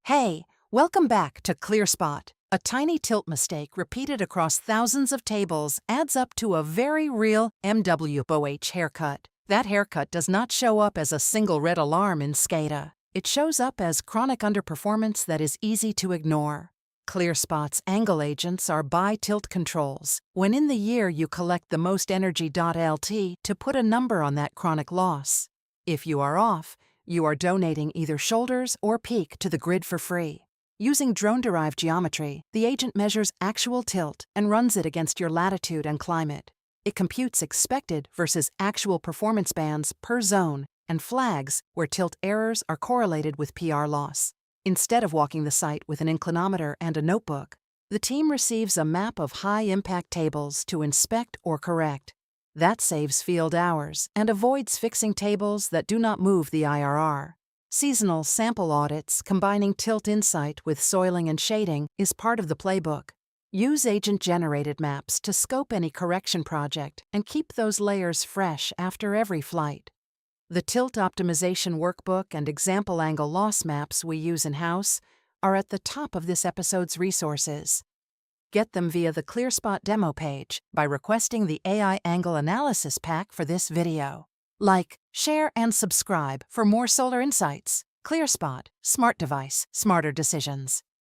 Hey, welcome back to ClearSpot. A tiny tilt mistake repeated across thousands of tables adds up to a very real MWOH haircut. That haircut does not show up as a single red alarm in SCADA. It shows up as chronic underperformance that is easy to ignore. ClearSpot's angle agents are by-tilt controls. When in the year you collect the most energy.lt to put a number on that chronic loss. If you are off, you are donating either shoulders or peak to the grid for free. Using drone-derived geometry, the agent measures actual tilt and runs it against your latitude and climate. It computes expected versus actual performance bands per zone and flags where tilt errors are correlated with PR loss. Instead of walking the site with an inclinometer and a notebook, the team receives a map of high-impact tables to inspect or correct. That saves field hours and avoids fixing tables that do not move the IRR. Seasonal sample audits combining tilt insight with soiling and shading is part of the playbook. Use agent-generated maps to scope any correction project and keep those layers fresh after every flight. The tilt optimization workbook and example angle loss maps we use in-house are at the top of this episode's resources. Get them via the ClearSpot demo page by requesting the AI Angle Analysis Pack for this video. Like, share, and subscribe for more solar insights. ClearSpot. Smart device, smarter decisions.